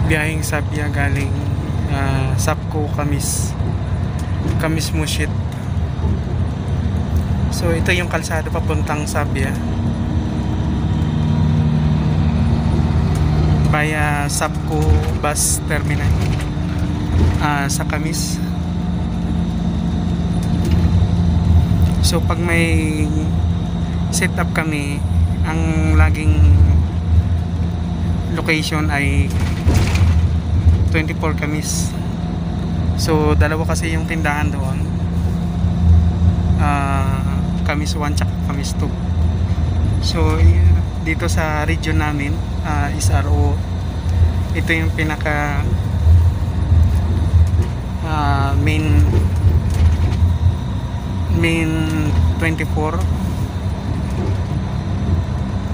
biyaheng Sabia galing Sapco Kamis Mushit. So ito yung kalsada papuntang Sabia via Sapco bus terminal sa Kamis. So pag may set up kami, ang laging location ay 24 Kamis. So dalawa kasi yung tindahan doon, Kamis 1 tsaka Kamis 2. So dito sa region namin, SRO, ito yung pinaka main 24.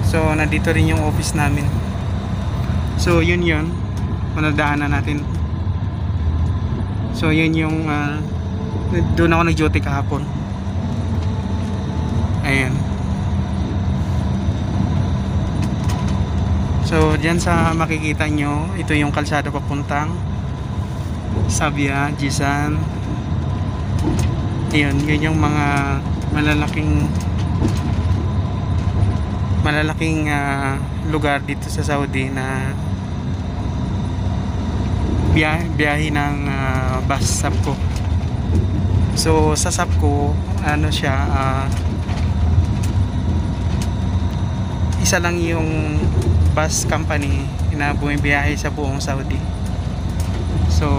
So nandito rin yung office namin. So yun manadaanan natin. So yun yung doon ako nag-duty kahapon. Ayan. So dyan sa makikita nyo, ito yung kalsada papuntang Sabia, Jisan. Yun yung mga malalaking lugar dito sa Saudi na biyahe ng bus Sapco. So sa Sapco, ano siya, isa lang yung bus company na bumibiyahe sa buong Saudi. So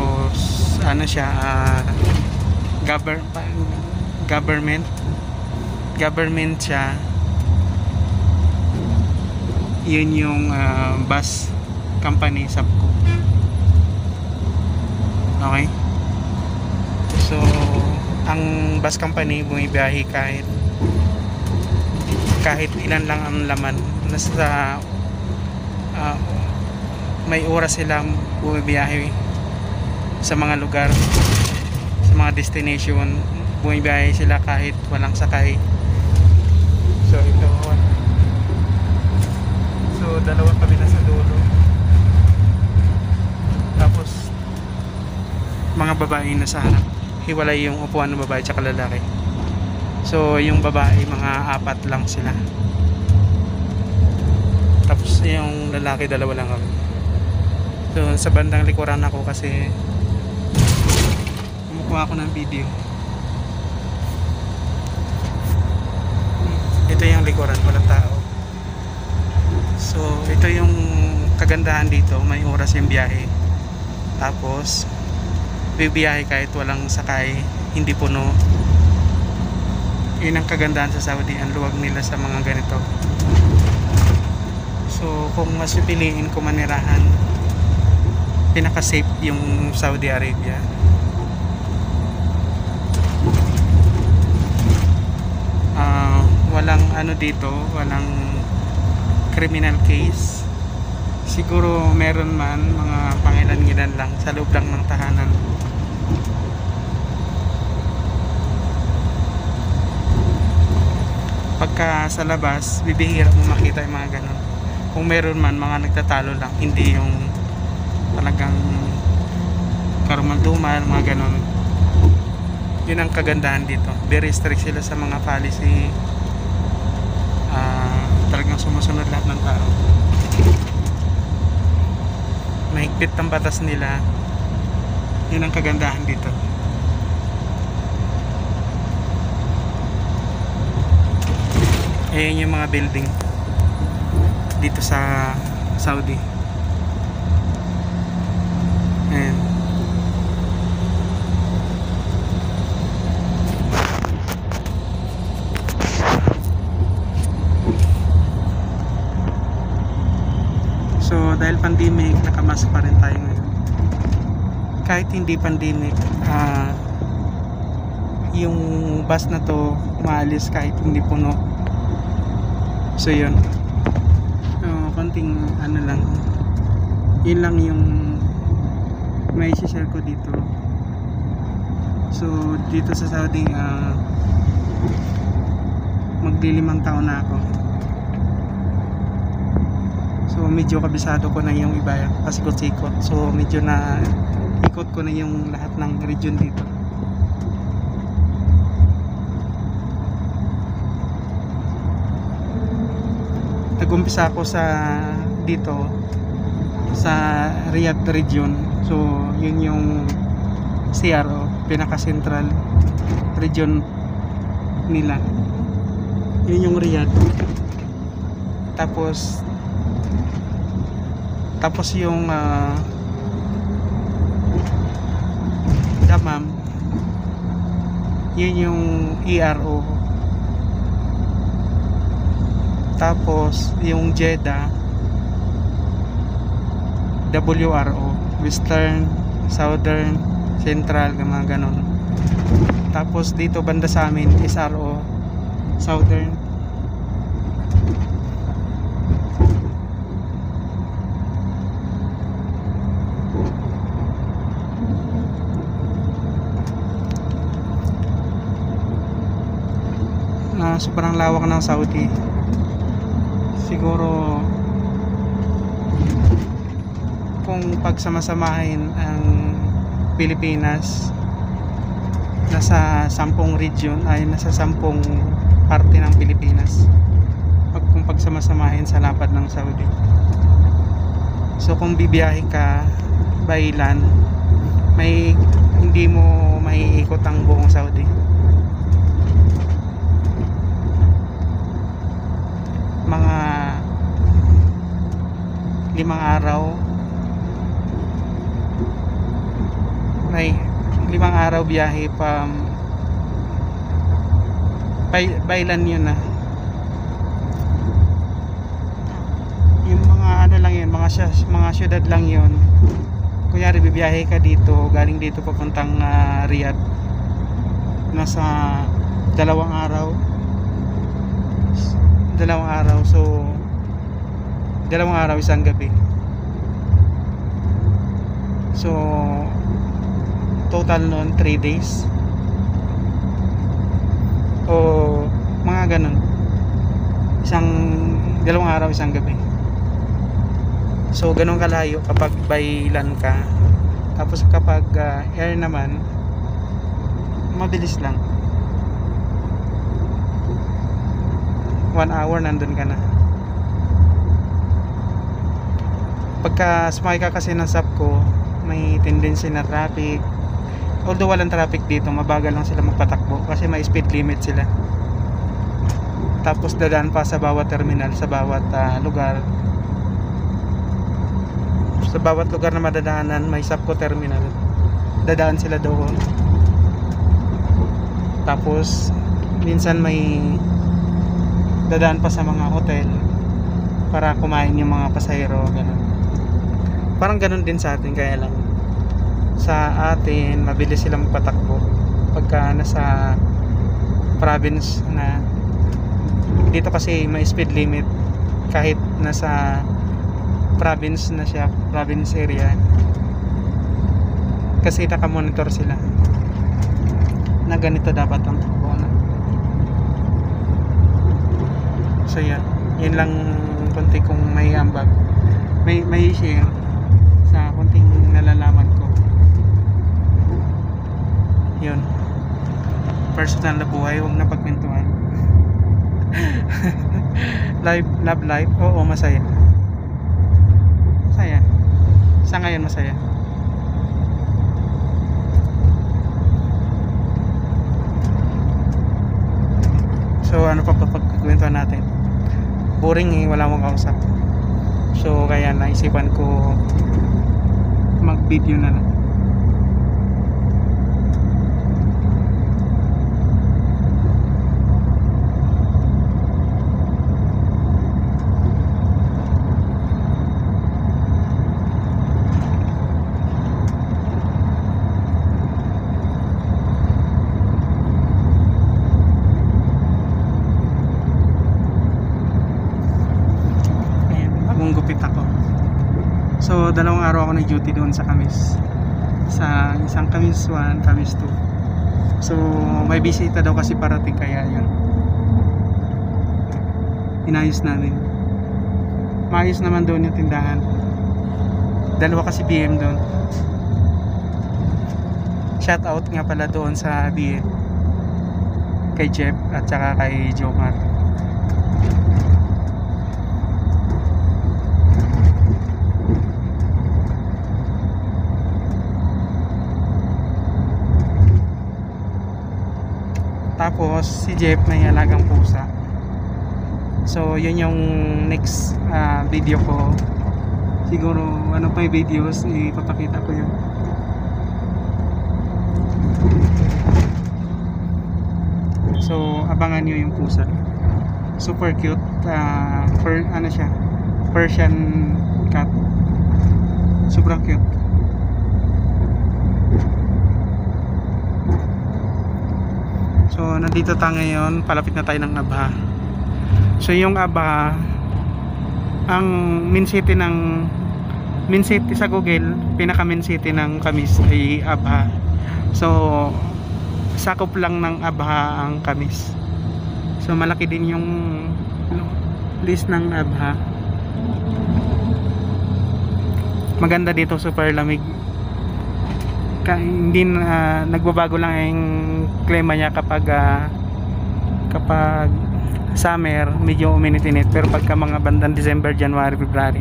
ano siya, government siya. Yun yung bus company Sapco. Okay, so ang bus company bumibiyahe kahit ilan lang ang laman. Nasa may oras silang bumibiyahe sa mga lugar, sa mga destination. Bumibiyahe sila kahit walang sakay. So ito, so dalawa kami nasa dulo, tapos mga babae nasa harap. Hiwalay yung upuan ng babae tsaka lalaki. So yung babae mga 4 lang sila, tapos yung lalaki 2 lang kami. So sa bandang likuran ako kasi kumukuha ako ng video. Ito yung likuran, walang tao. So ito yung kagandahan dito, may oras yung biyahe. Tapos bibiyahe kahit walang sakay, hindi puno. Yun ang kagandahan sa Saudi, ang luwag nila sa mga ganito. So kung mas pipiliin ko manirahan, pinaka safe yung Saudi Arabia. Walang ano dito, walang criminal case. Siguro meron man, mga pangilan-ngilan lang sa loob lang ng tahanan. Pagka sa labas, bibihira mo makita yung mga ganun. Kung meron man, mga nagtatalo lang, hindi yung talagang karumal-dumal, mga ganun. Yun ang kagandahan dito. Very strict sila sa mga policy. Talagang sumusunod lahat ng tao. Mahigpit ang batas nila. Yun ang kagandahan dito. Ayan yung mga building dito sa Saudi. Ayan. So dahil pandemic, nakamask pa rin tayo ngayon. Kahit hindi pandemic, yung bus na to maalis kahit hindi puno. So yun, konting ano lang, yun lang yung may share ko dito. So dito sa Saudi, maglilimang taon na ako. So medyo kabisado ko na yung iba, pasikot-sikot. So medyo na ikot ko na yung lahat ng region dito. Nag-umpisa ako sa dito sa Riyadh region. So yun yung CRO, pinaka central region nila. Yun yung Riyadh. Tapos yung Dammam, yun yung ERO. Tapos yung Jeddah, WRO, Western, Southern, Central, mga ganon. Tapos dito banda sa amin, SRO, Southern. Sobrang lawak ng Saudi. Siguro kung pagsama-samahin ang Pilipinas, nasa 10 region, ay nasa 10 parte ng Pilipinas kung pagsama-samahin sa lapad ng Saudi. So kung bibiyahe ka by land, hindi mo maiikot ang buong Saudi. Mga 5 araw, may 5 araw biyahe pa by land yun na. Yung mga ano lang yun, mga syudad lang yun. Kunyari bibiyahe ka dito, galing dito papuntang Riyadh, nasa 2 araw. So 2 araw, isang gabi. So total noon 3 days o mga ganun. 2 araw, isang gabi. So ganun kalayo kapag by land ka. Tapos kapag air naman, mabilis lang. 1 hour nandun ka na. Pagka sumakay ka kasi ng SAPCO, may tendency na traffic. Although walang traffic dito, mabagal lang sila magpatakbo kasi may speed limit sila. Tapos dadaan pa sa bawat terminal, sa bawat lugar. Sa bawat lugar na madadaanan, may SAPCO terminal. Dadaan sila doon. Tapos minsan may dadaan pa sa mga hotel para kumain yung mga pasahero, ganun. Parang ganun din sa atin, kaya lang sa atin mabilis sila magpatakbo pagka nasa province na. Dito kasi may speed limit kahit nasa province na siya, province area, kasi nakamonitor sila na ganito dapat ang takbo na. So yan lang konti kong may ambag, may share sa konting nalalaman ko. Yun, personal na buhay, huwag na pagkwentuhan. Love life, oo, masaya sa ngayon, masaya. So ano pa pagkwentuhan natin? Boring eh, wala mong kausap. So kaya naisipan ko mag video na lang. Gupit ako. So 2 araw ako nag-duty doon sa Kamis. Sa isang Kamis 1, Kamis 2. So may bisita daw kasi parating, kaya yun inayos namin. maayos naman doon yung tindahan. Dalawa kasi BM doon. Shout out nga pala doon sa BM, kay Jeff at saka kay Jomar. Tapos si Jeff may alagang pusa. So yun yung next video ko. Siguro ano pa yung videos, ipapakita ko yun. So abangan nyo yung pusa. Super cute. Ano siya, Persian cat. Sobrang cute. So nandito tayo ngayon, palapit na tayo ng Abha. So yung Abha, ang main city sa Google, pinaka main city ng Camis ay Abha. So sakop lang ng Abha ang Camis. So malaki din yung list ng Abha. Maganda dito, super lamig. Hindi nagbabago lang yung klima niya kapag summer, medyo uminit-init, pero pagka mga bandang December, January, February,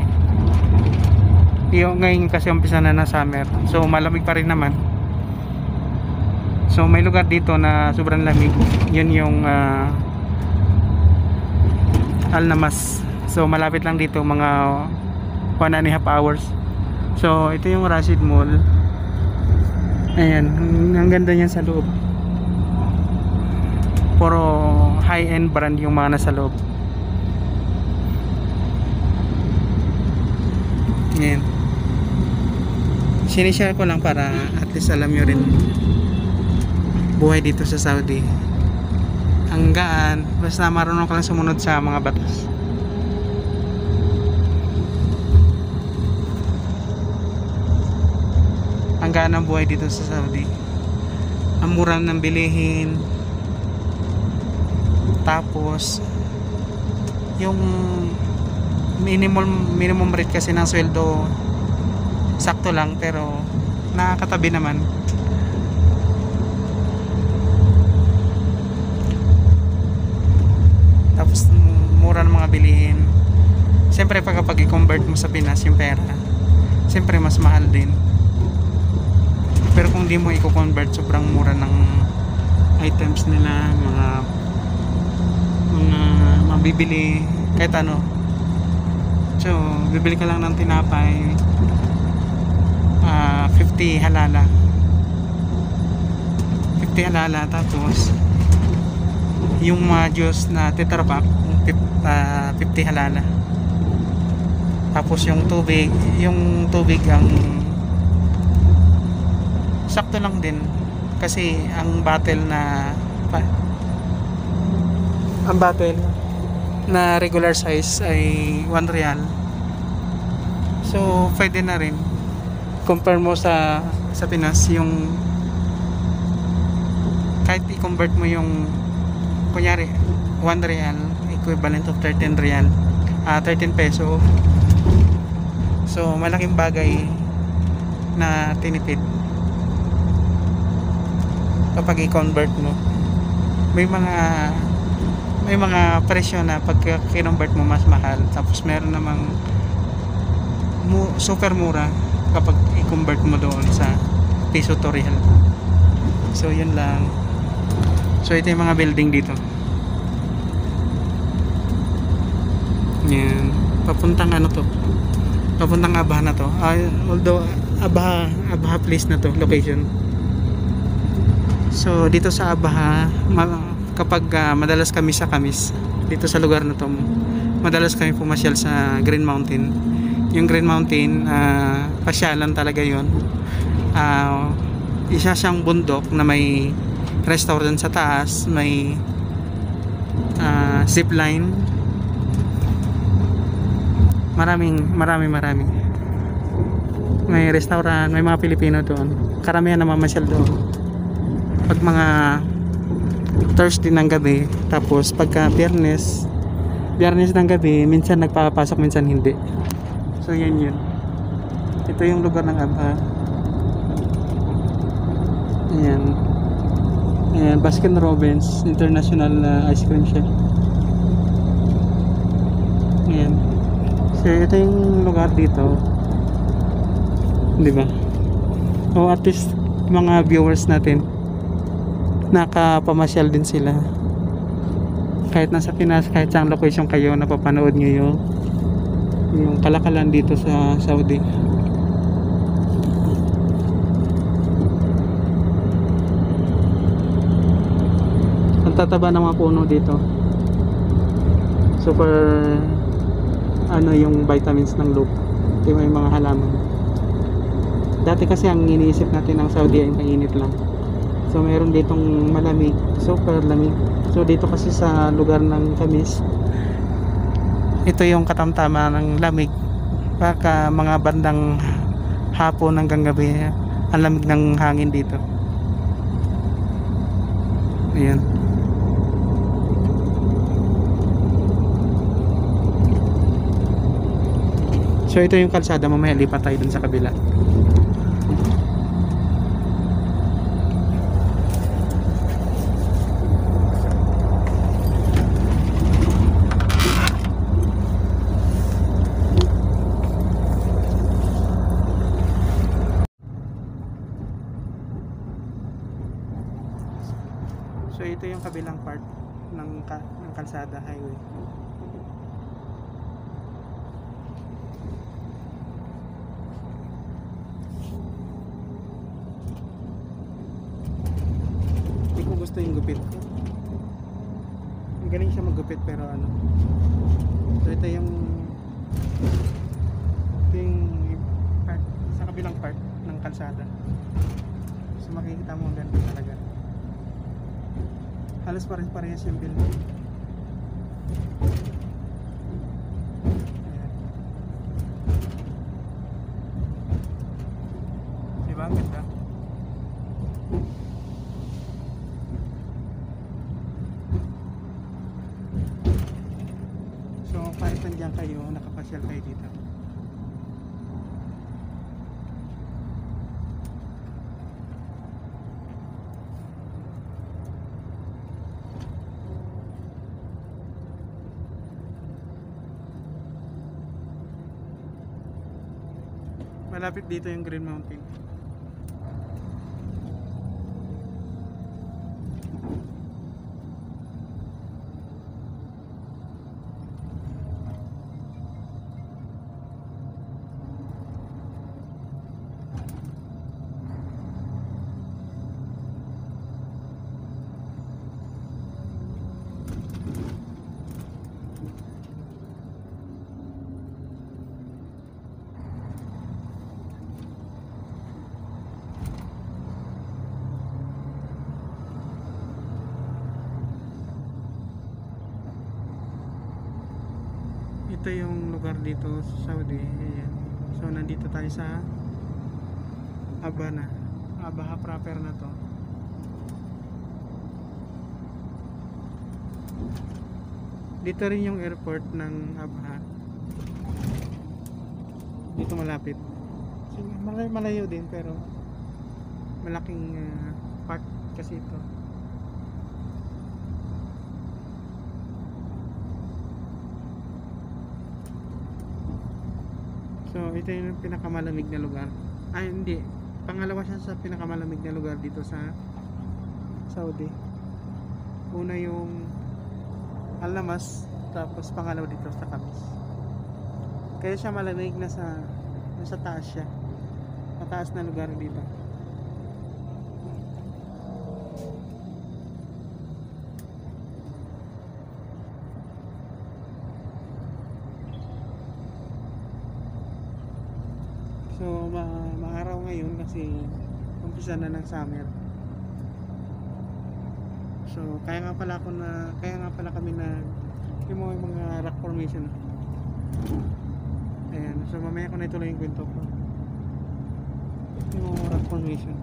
yung ngayon kasi umpisa na na summer, so malamig pa rin naman. So may lugar dito na sobrang lamig, yun yung Alnamas. So malapit lang dito, mga 1.5 hours. So ito yung Rashid Mall. Ayan, ang ganda niyan sa loob. Puro high-end brand yung mga nasa loob. Ayan. Sinishare ko lang para at least alam nyo rin buhay dito sa Saudi. Ang gaan, basta marunong ka lang sumunod sa mga batas. Ang gaan ng buhay dito sa Saudi. Ang mura ng bilihin. Tapos yung minimum rate kasi ng sweldo sakto lang, pero nakakatabi naman. Tapos mura ng mga bilihin. Siyempre kapag i-convert mo sa Pinas yung pera, siyempre mas mahal din. Pero kung di mo i-convert, sobrang mura ng items nila, mga mabibili kahit ano. So bibili ka lang ng tinapay, 50 halala, 50 halala. Tapos yung mga juice na Tetra Pak, 50 halala. Tapos yung tubig ang sakto lang din, kasi ang bottle na regular size ay 1 real. So pwede na rin. Compare mo sa Pinas, yung kahit i-convert mo yung kunyari 1 real equivalent of 13 real, 13 peso. So malaking bagay na tinipid kapag i-convert mo. May mga presyo na pag kinonvert mo mas mahal, tapos meron namang super mura kapag i-convert mo doon sa piso to real. So yun lang. So ito yung mga building dito. Yan, papuntang papuntang Abha na to. Although Abha place na to, location. So dito sa Abha, kapag madalas kami sa Camis, dito sa lugar na to, madalas kami pumasyal sa Green Mountain. Yung Green Mountain, pasyalan talaga yun. Isa siyang bundok na may restaurant sa taas, may zip line, marami. May restaurant, may mga Pilipino doon. Karamihan na mamasyal doon pag mga Thursday ng gabi. Tapos pagka Biyernes, Biyernes ng gabi, minsan nagpapasok, minsan hindi. So yan yun. Ito yung lugar ng Abha. Ayan. Ayan, Baskin Robbins International Ice Cream Shop. Ayan. So ito yung lugar dito. Di ba? O at least mga viewers natin nakapamasyal din sila. Kahit nasa Pinas, kahit saan location kayo, napapanood nyo yung kalakalan dito sa Saudi. Ang tataba ng mga puno dito. Super ano yung vitamins ng lupa. Yung may mga halaman. Dati kasi ang iniisip natin ng Saudi ay mainit lang. So meron ditong malamig, super lamig. So dito kasi sa lugar ng Kamis, ito yung katamtama ng lamig. Baka mga bandang hapon hanggang gabi, ang lamig ng hangin dito. Ayan. So ito yung kalsada, mamaya lipat tayo dun sa kabila. So ito yung kabilang part ng kalsada highway. Hindi ko gusto yung gupit ko. Ang galing siya maggupit pero ano. So ito yung part, sa kabilang part ng kalsada. So makikita mo ang ganda talaga. Halos parehas yung building. Ayan. Diba ang ganda? So kahit nandiyan kayo, nakapasyal kayo dito. Malapit dito yung Green Mountain. Ito yung lugar dito sa Saudi. Ayan. So nandito tayo sa Abha na. Abha proper na to. Dito rin yung airport ng Abha. Dito malapit. So, malayo din pero malaking part kasi ito. So ito yung pinakamalamig na lugar. Ay hindi, pangalawa siya sa pinakamalamig na lugar dito sa Saudi. Una yung Al-Lamas, tapos pangalawa dito sa Kamis. Kaya siya malamig, nasa taas siya. Mataas na lugar dito. So maaraw ngayon kasi umpisa na ng summer. So kaya nga pala kami na yung mga rock formation. Ayan, so mamaya ko na ituloy yung kwento ko. Yung mga rock formation.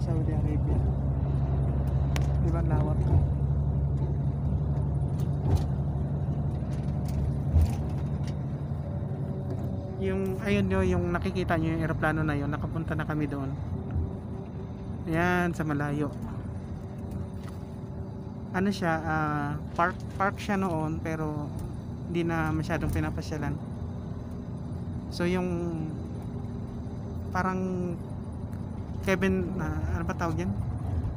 Saudi Arabia. Di ba lawak ko? Yung ayun yung nakikita nyo yung eroplano na yun, nakapunta na kami doon. Ayan, sa malayo. Ano siya, park siya noon, pero hindi na masyadong pinapasyalan. So yung parang Kevin, ano ba tawag yan?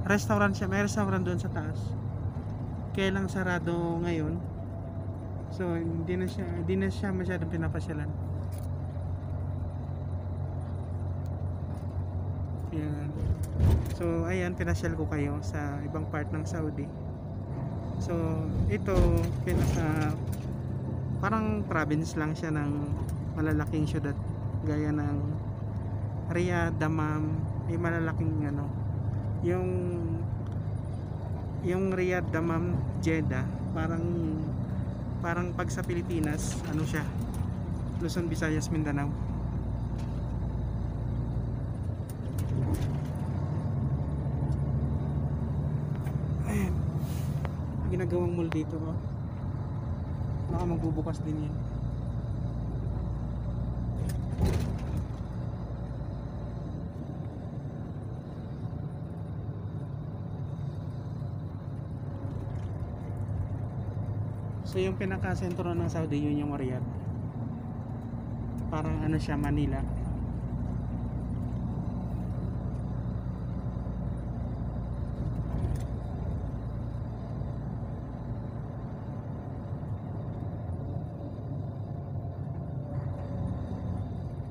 Restaurant siya, may restaurant doon sa taas. Kaya lang sarado ngayon. So hindi na siya masyadong pinapasyalan. Yan. So ayan, pinasyal ko kayo sa ibang part ng Saudi. So ito parang province lang siya ng malalaking syudad gaya ng Riyadh, Dammam, may malalaking ano, yung Riyadh, Dammam, Jeddah, parang pag sa Pilipinas, ano siya, Luzon, Visayas, Mindanao. Ayan, ginagawang mall dito, oh. Baka magbubukas din yan. So yung pinaka-sentro ng Saudi, yun yung Riyadh. Parang ano siya, Manila.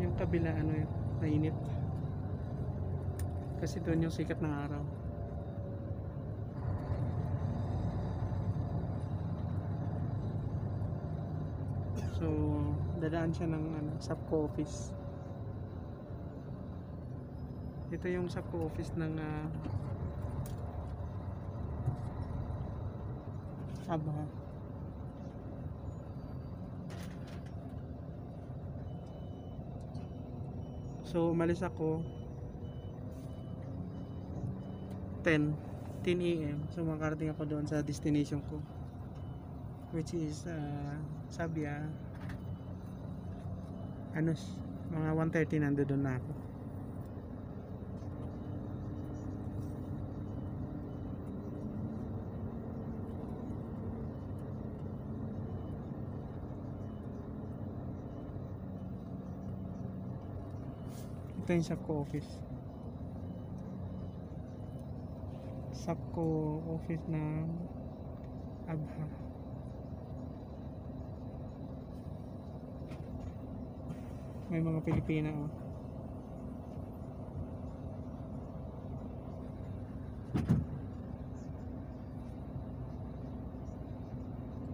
Yung kabila ano yun, mainit. Kasi doon yung sikat ng araw. So, dadaan siya ng Sapco office. Ito yung Sapco office ng Abha. So, umalis ako 10 AM. So, makarating ako doon sa destination ko, which is Sabia. Mga 1:30 nandoon na ako. Ito yung Sapco office. Sapco office ng Abha. May mga Pilipina, oh.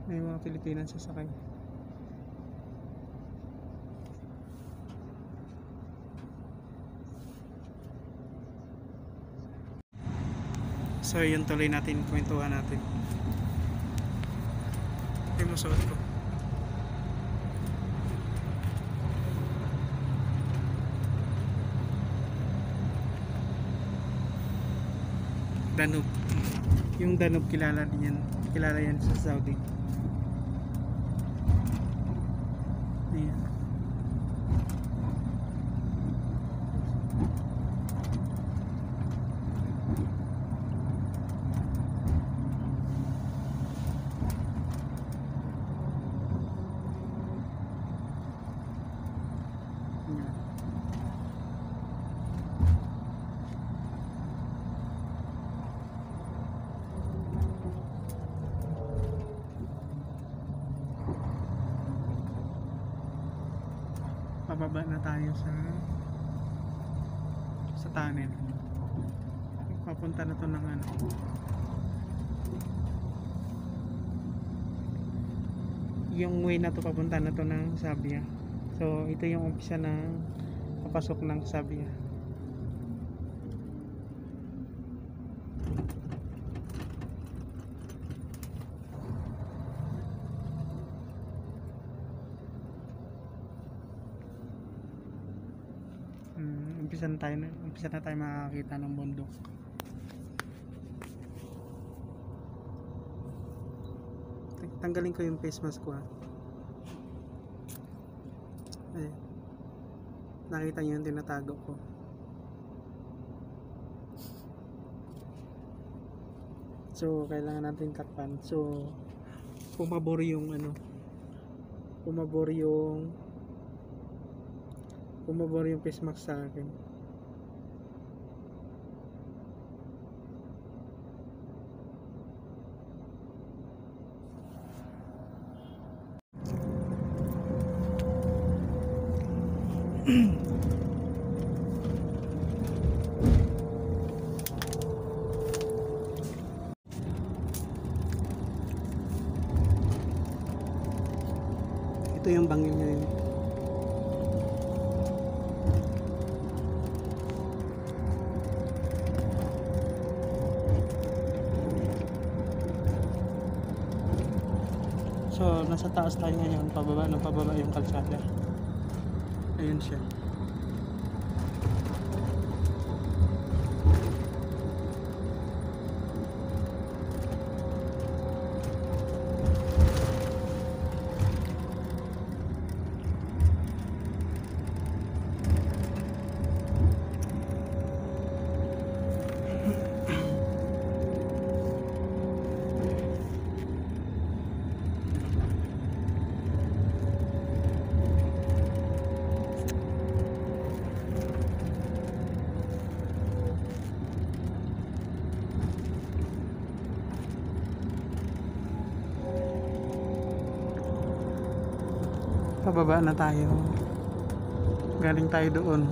May mga Pilipina sasakay. So yun, tuloy natin, kwentuhan natin. Ito yung suot ko. Danube. Yung Danube, kilala yan sa Saudi. Ayan. Pababa na tayo sa tunnel. Papunta na to ng yung way na to, papunta na to ng Sabia. So ito yung umpisa ng papasok ng Sabia. umpisa na tayo makakita ng bundok. Tanggalin ko yung face mask ko, ha. Ay, nakita niyo yung tinatago ko. So kailangan natin takpan. So pumabor yung face mask sa akin. Ito yung bangin nyo yun. So nasa taas tayo ngayon, pababa yung kalsada. Ayun siya. Pababa na tayo. Galing tayo doon.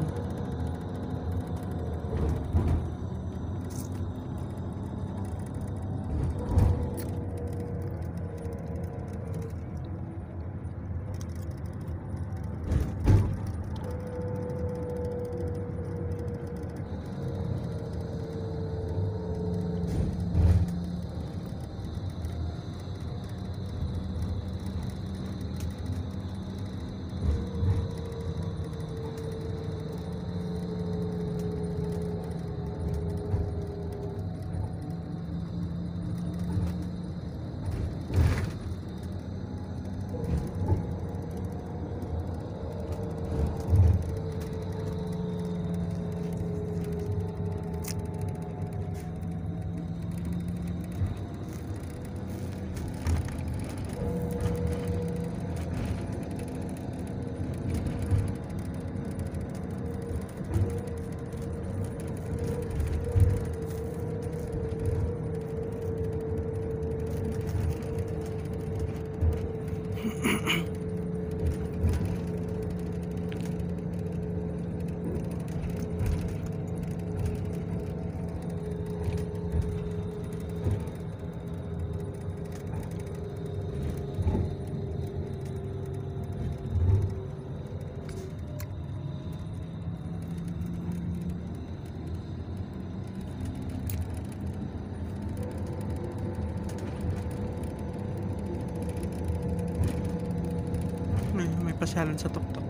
May pasyalan sa tuktok.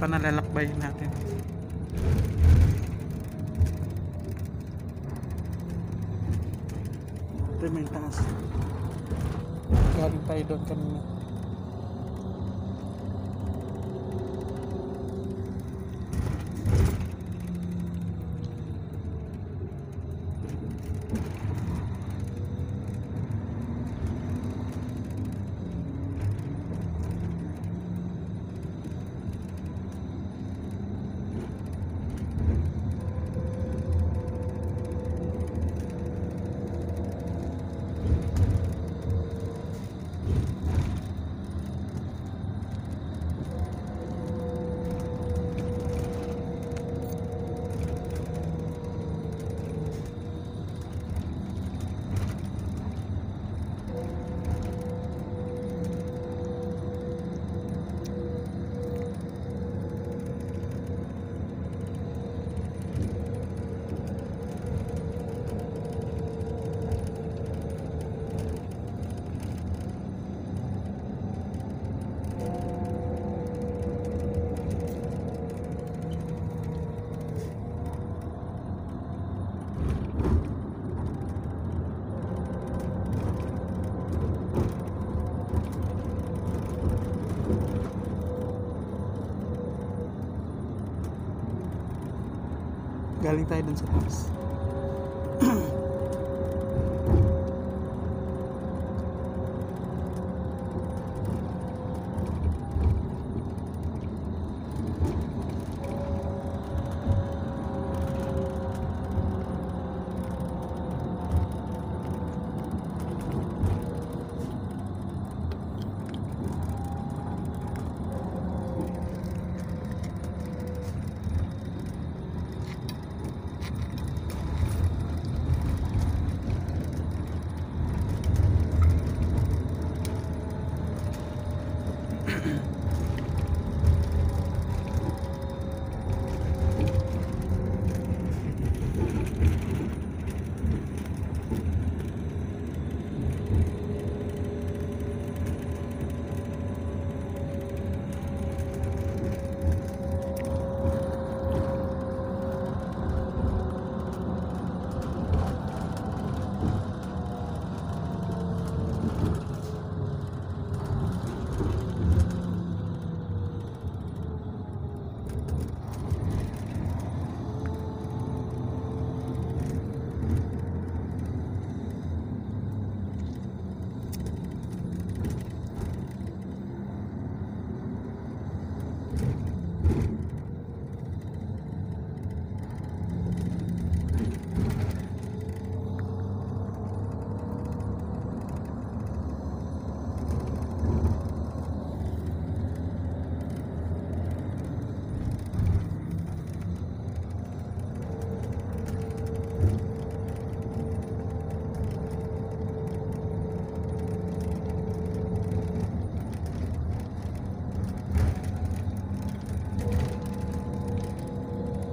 Panalalakbayin natin. Ito may taas. Galing tayo doon kanina. Galing tayo dun sa taas.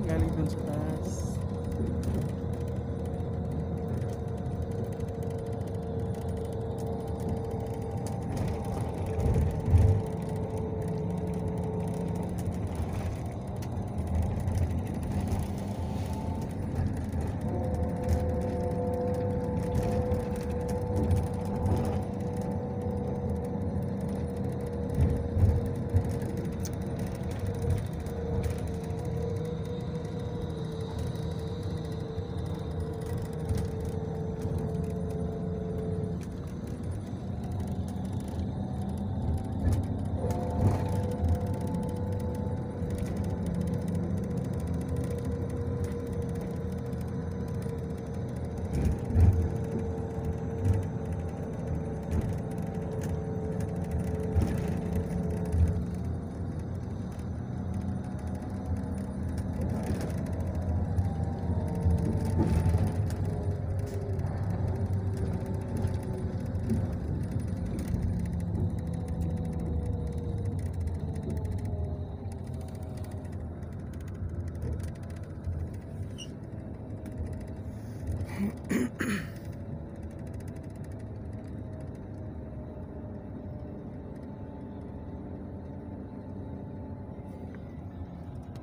Galing dun sa taas.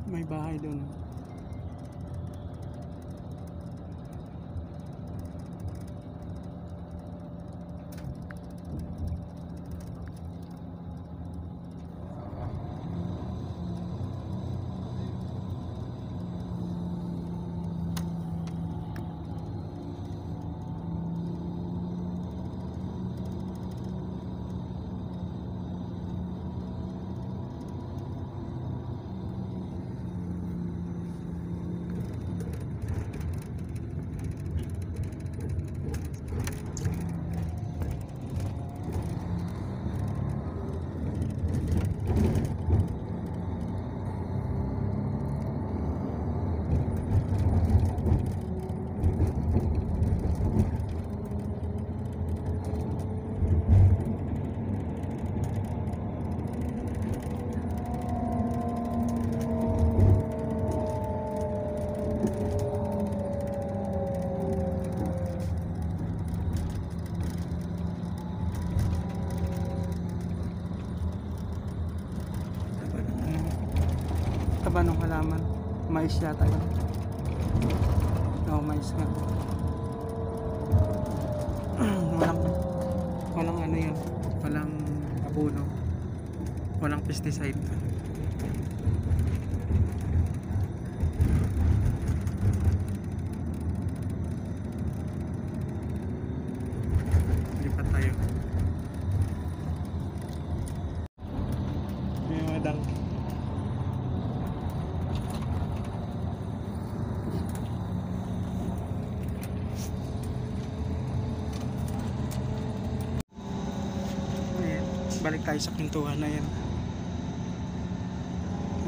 May bahay dun. Taba ng halaman. Mais yata yun. Oo, mais nga. Walang ano yun. Walang abono. Walang pesticide. balik tayo sa pintuan na yan.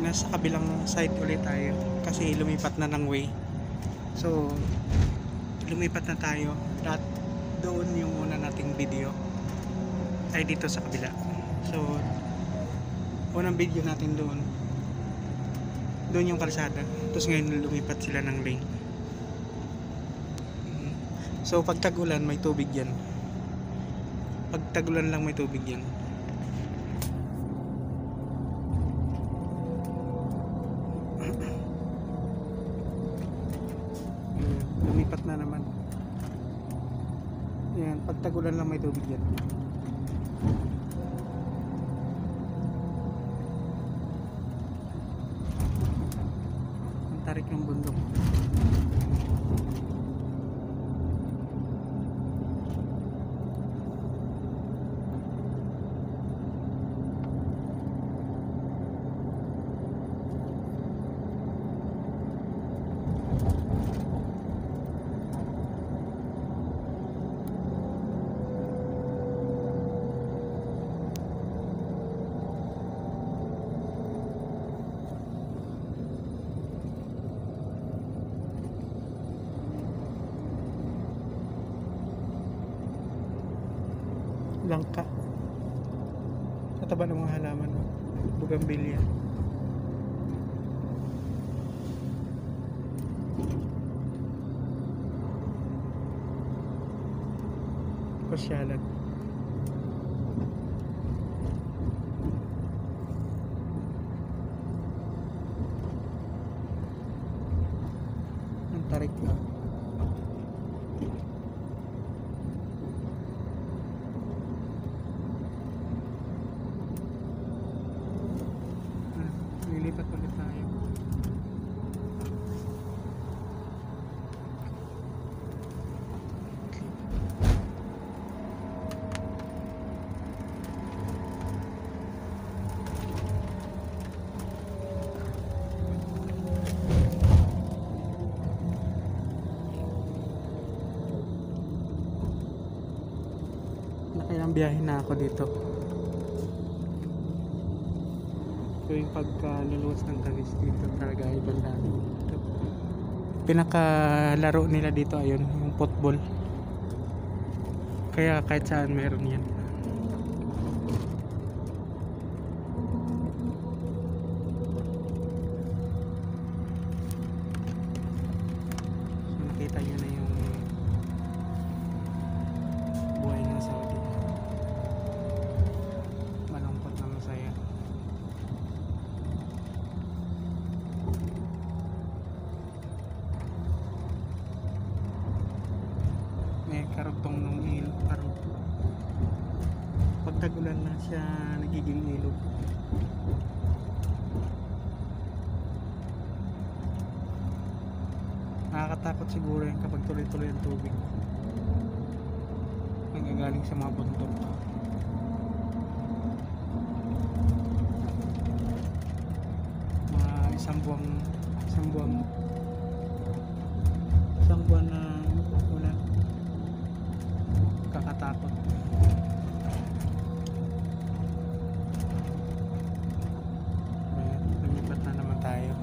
Nasa kabilang side ulit tayo kasi lumipat na ng way. So lumipat na tayo. Doon yung una nating video ay dito sa kabila. So unang video natin doon yung kalsada, tapos ngayon lumipat sila ng lane. So pag tag-ulan may tubig yan, pag tag-ulan lang may tubig yan. Lumipat na naman yan, pag tag-ulan lang may tubig yan. Ang tarik ng bundok. Langka, kataba ng mga halaman, bugambilya. Pasyalan. Ang tarik na. Lilipat ulit tayo. Nakailang biyahe na ako dito. So yung pagkaluluwas ng Taguig dito talaga ibang dami. Pinakalaro nila dito ayun, yung football. Kaya kahit saan meron yan. So nakita nyo na yung buhay ng Saudi. Malungkot na masaya. May karugtong ng ilog, karugtong. Pag tag-ulan na siya nagiging ilog. Nakakatakot siguro yan kapag tuloy-tuloy ang tubig nanggagaling sa mga bundok. Mga isang buwan na ulan. Kakatakot. Ayan, lumipat na naman tayo.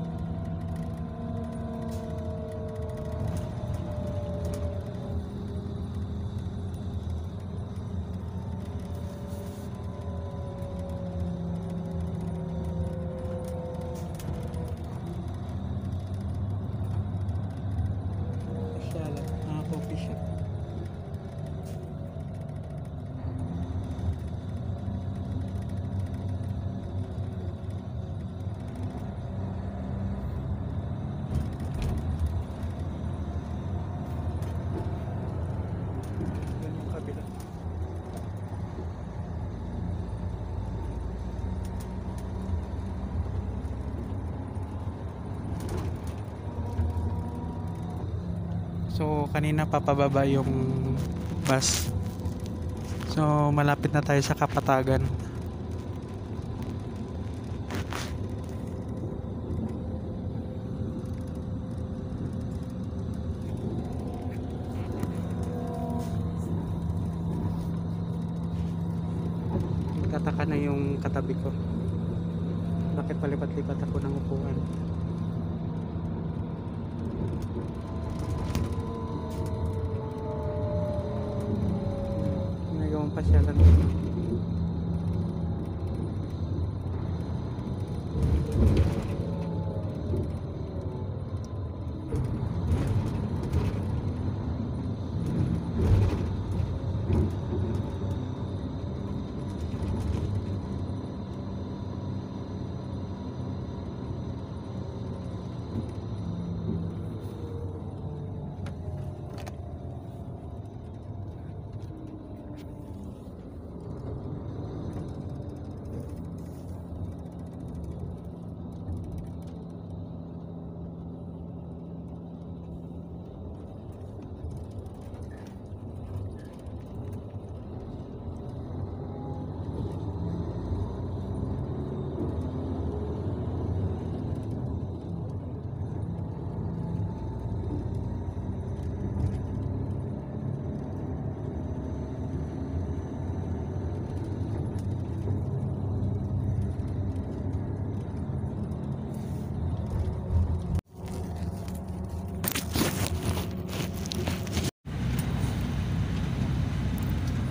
Coffee shop. Yan yung kabila. So kanina papababa yung bus. So malapit na tayo sa Kapatagan. nagtataka na yung katabi ko. Bakit palipat-lipat ako ng upuan? Ginagawang pasyalan.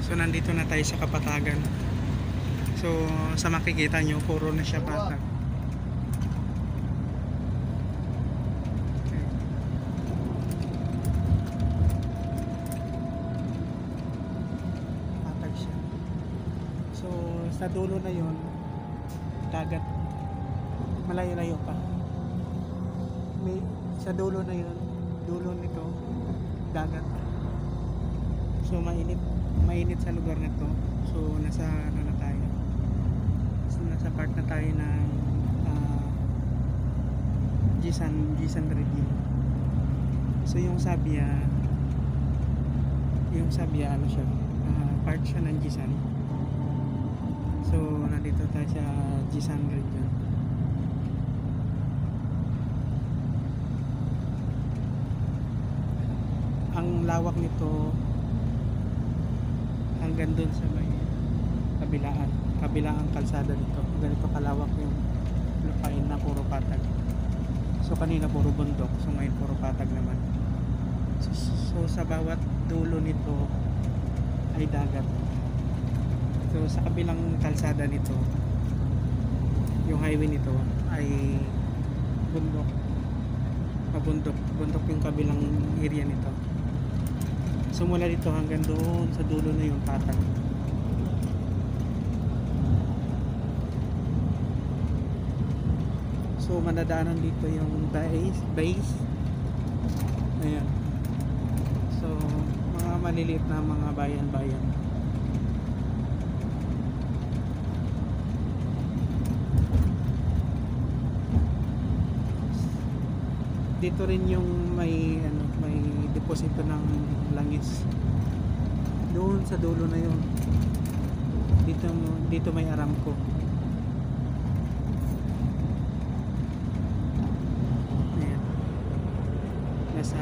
So nandito na tayo sa Kapatagan. So sa makikita nyo, puro na siya patag. Okay. Patag siya. So sa dulo na yon, dagat. Malayo-layo pa. May sa dulo na yon, dulo nito, dagat. So mainit sa lugar na to. So nasa ano na tayo, so nasa part na tayo ng Jisan region. So yung Sabia ano siya, part siya ng Jisan. So nandito tayo sa Jisan region. Ang lawak nito hanggang dun sa may kabilaan kalsada dito. Ganito kalawak yung lupain na puro patag. So kanina puro bundok, so ngayon puro patag naman. So sa bawat dulo nito ay dagat. So sa kabilang kalsada nito, yung highway nito ay bundok. Bundok yung kabilang area nito. So mula dito hanggang doon sa dulo na yung patag. So madadaanan dito yung base. Ayan. So mga maliliit na mga bayan-bayan. Dito rin yung may deposito ng langis. Doon sa dulo na yun. Dito may Aramco. Ayan. Nasa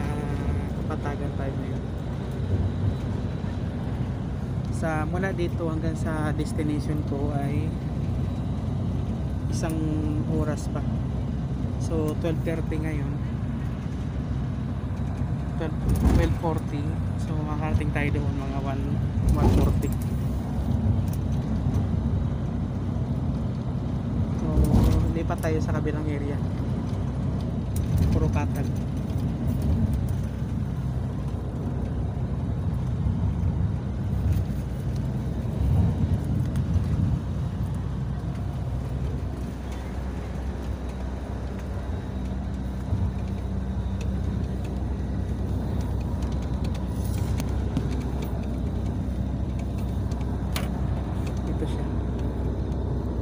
Kapatagan tayo ngayon. Mula dito hanggang sa destination ko ay isang oras pa. So 12:30 ngayon. 12:40. So makarating tayo doon mga 1:40. So lipat tayo sa kabilang area. Puro patag.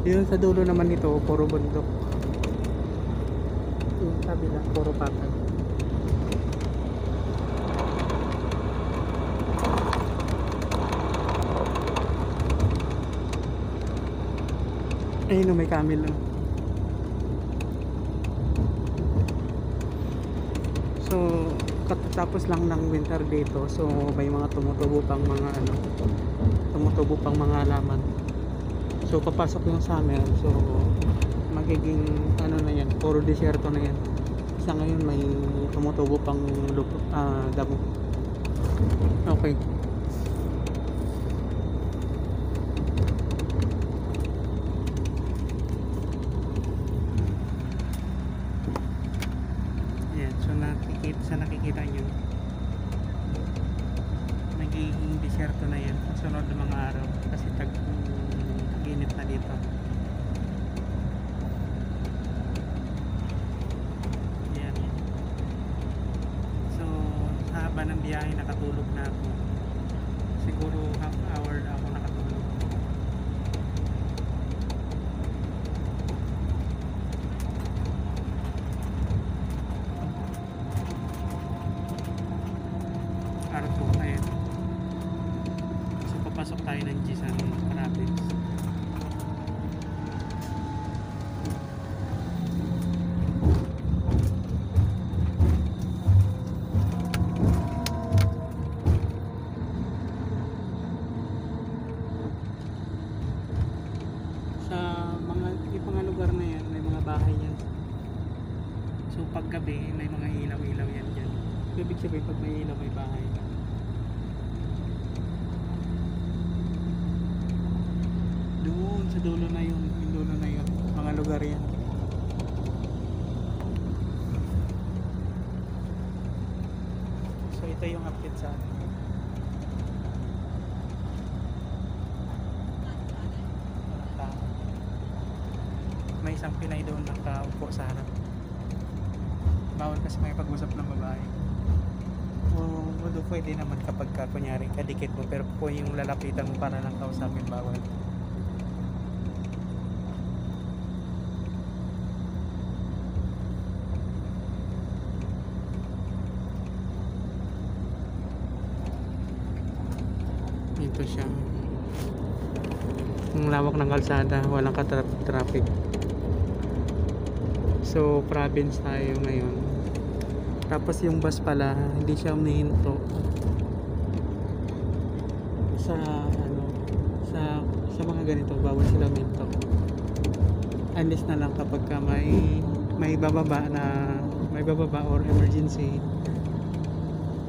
Yung sa dulo naman nito, puro bundok. Yung sabi lang, puro patag. Ayun, may camel lang. So, katatapos lang ng winter dito. So, may mga tumutubo pang mga halaman. So papasok yung summer, so magiging ano na yan, puro desierto na yan. Sa ngayon may tumutubo pang damo. Okay. Yan, so nakikita nyo, nagiging desierto na yan sa sunod ng mga araw kasi tag-init na dito. Yan. So sa haba ng biyahe nakatulog na ako. Siguro half hour na ako nakatulog. Arto, ayan. So papasok tayo ng Jisan Province. Sa mga ibang lugar na yan, may mga bahay yan. So paggabi, may mga ilaw-ilaw yan dyan. Ibig sabihin, pag may ilaw, may bahay. Doon sa dulo na yun, yung dulo na yun, mga lugar yan. So ito yung update sa atin. May isang Pinay doon nakaupo sa harap. Bawal kasi may pag-usap ng babae. Although pwede naman kapag kunyari kadikit mo, pero kung yung lalapitan mo para lang kausapin, bawal. Ito siya. Ang lawak ng kalsada, walang ka-traffic. So province tayo ngayon. Tapos yung bus pala hindi siya humihinto sa sa mga ganito, bawal sila huminto. Unless na lang kapag ka may bababa or emergency.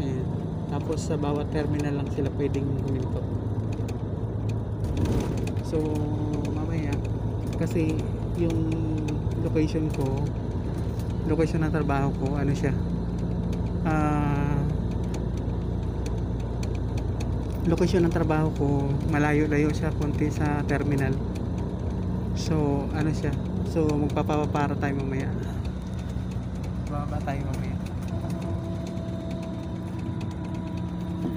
Ayan. Tapos sa bawat terminal lang sila pwedeng huminto. So mamaya kasi yung location ng trabaho ko, ano siya, location ng trabaho ko malayo-layo siya konti sa terminal. So ano siya, so magpapapara tayo mamaya, bababa tayo mamaya.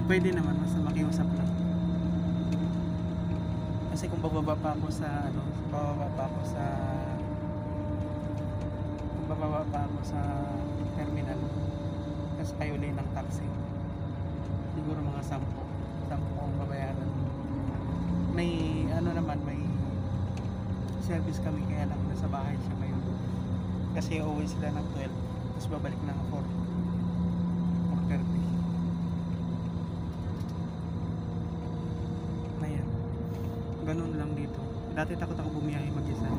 Pwede naman, basta makiusap lang. Kasi kung bababa pa ako sa terminal, tapos kayo ulit ng taxi, siguro mga 10 ang babayaran. May may service kami, kaya lang nasa bahay siya ngayon kasi uuwi sila ng 12, tapos babalik ng 4:30. Ayan, ganun lang dito. Dati takot ako bumiyahe mag-isa.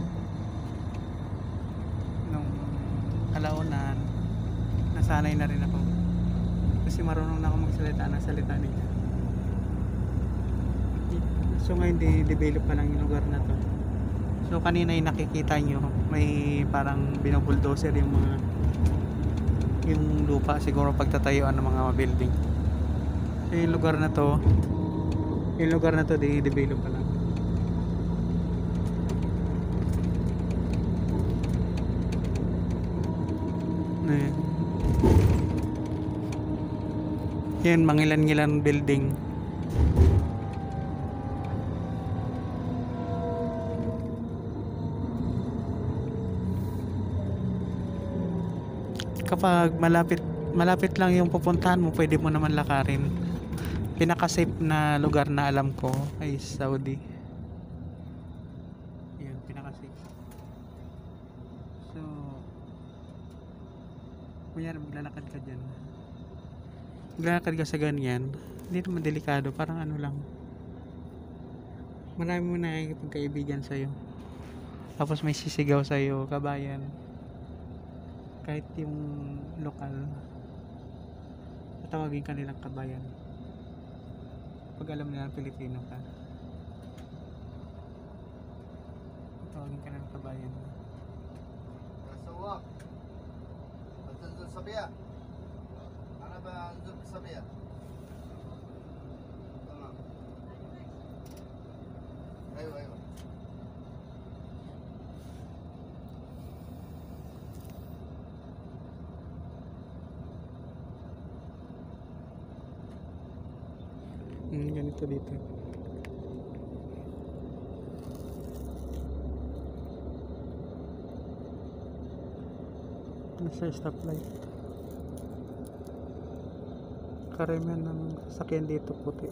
Nung kalaunan, nasanay na rin ako kasi marunong na ako magsalita ng salita nila. So ngayon develop pa lang yung lugar na to. So kanina yung nakikita nyo, may parang binubuldoser yung lupa, siguro pagtatayuan ng mga building. So yung lugar na to develop pa lang. Ayan. Yan, mangilan-ngilan building. Kapag malapit lang yung pupuntahan mo, pwede mo naman lakarin. Pinaka-safe na lugar na alam ko ay Saudi. Yun, pinaka-safe. So kunyari maglalakad ka dyan, maglalakad ka sa ganyan, hindi naman delikado, parang ano lang, Marami mo nakikipagkaibigan sa'yo. Tapos may sisigaw sa'yo, kabayan. Kahit yung lokal, tatawagin ka nilang kabayan. Pag alam nila Pilipino ka, tatawagin ka nilang kabayan. Kasawak. Anzul Sabia. Ano ba Anzul Sabia? Tama. Ayo. Ganito dito. Nasa stoplight. Karamihan ng sasakyan dito puti.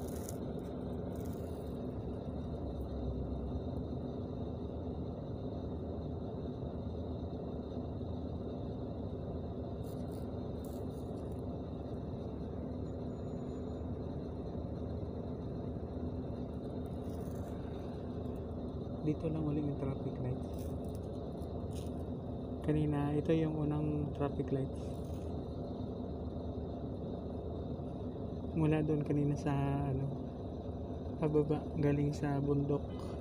Dito lang ulit yung traffic lights. Kanina, ito yung unang traffic lights. Mula doon kanina sa pababa, galing sa bundok.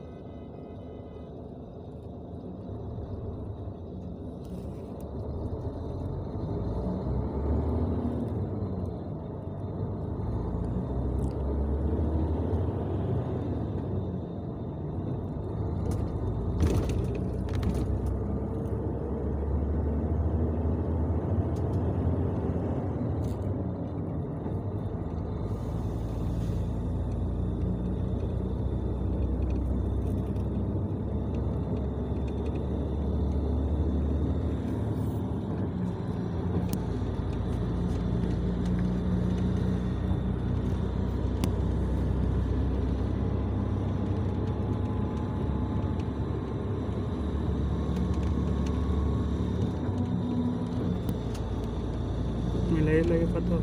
Layo-layo pa to.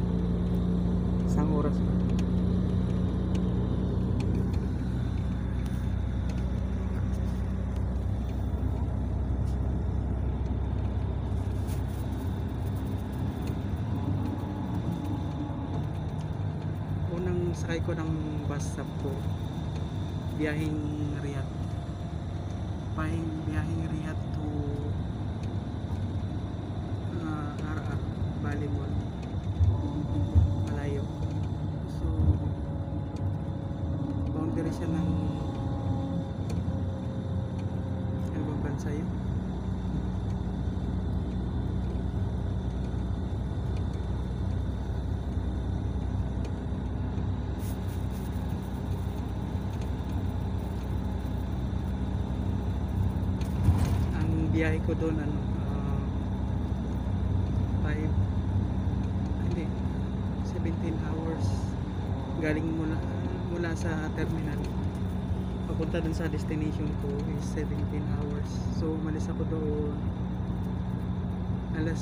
Isang oras pa. Unang sakay ko ng bus stop ko, biyaheng Riyadh. Biyaheng Riyadh to RR Bali Mall. Malayo. So boundary siya ng ano bang bansa yun? Ang biyahe ko doon 17 hours galing mula sa terminal papunta dun sa destination ko is 17 hours. So umalis ako doon mga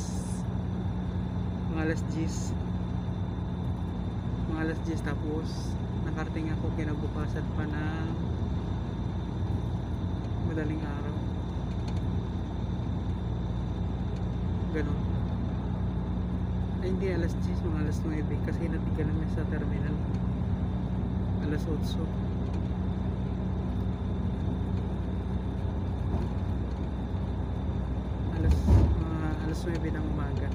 alas 10 tapos nakarating ako kinabukasan pa ng madaling araw, ganun. Ay, hindi alas 10, mga alas 9 kasi natigan namin sa terminal alas 8. Alas 9 ng umaga,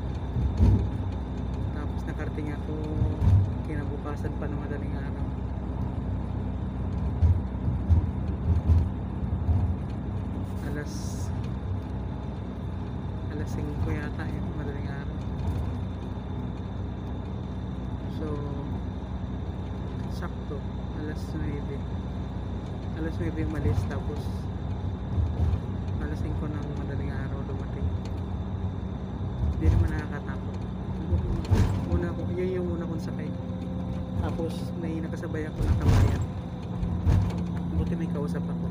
tapos nakarating ako kinabukasan pa ng madaling araw. Alas 5 yata yung madaling araw. So sakto alas 9 malis, tapos alas 5 ng madaling araw dumating. Hindi naman nakakatakot. Yun yung una kong sakay. Tapos may nakasabay ako ng kabayan, buti may kausap ako.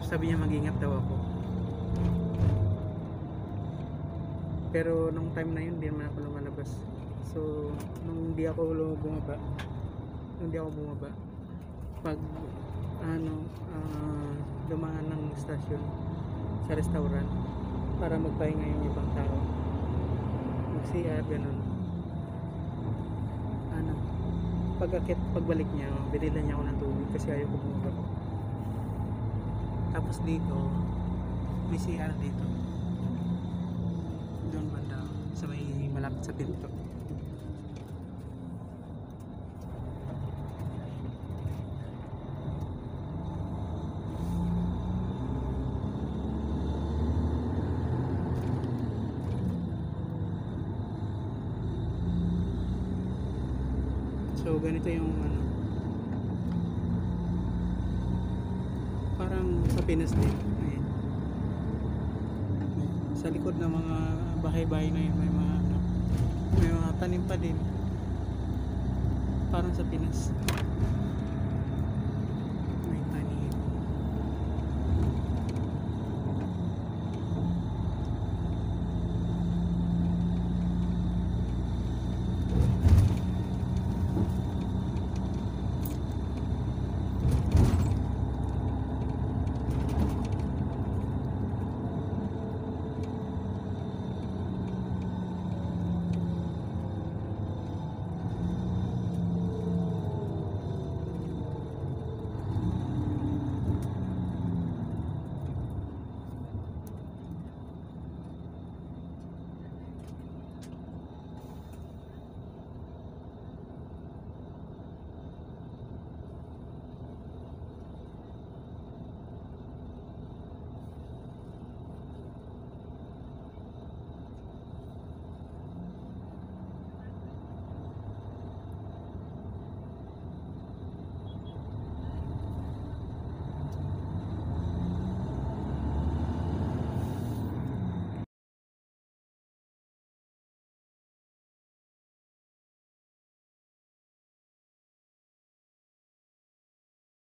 Sabi niya mag-ingat daw ako. Pero nung time na yun, hindi naman ako lumalabas. So, nung di ako bumaba, pag dumaan ng stasyon sa restaurant para magpahinga yung ibang tao, mag-CR, ganun. Pagbalik niya, binilan niya ako ng tubig kasi ayaw ko bumaba. Tapos dito, may CR dito. Doon banda, sa may malapit sa pinto. So ganito yung parang sa Pinas din. Ayan. Sa likod ng mga bahay-bahay na yun, may mga tanim pa din. Parang sa Pinas.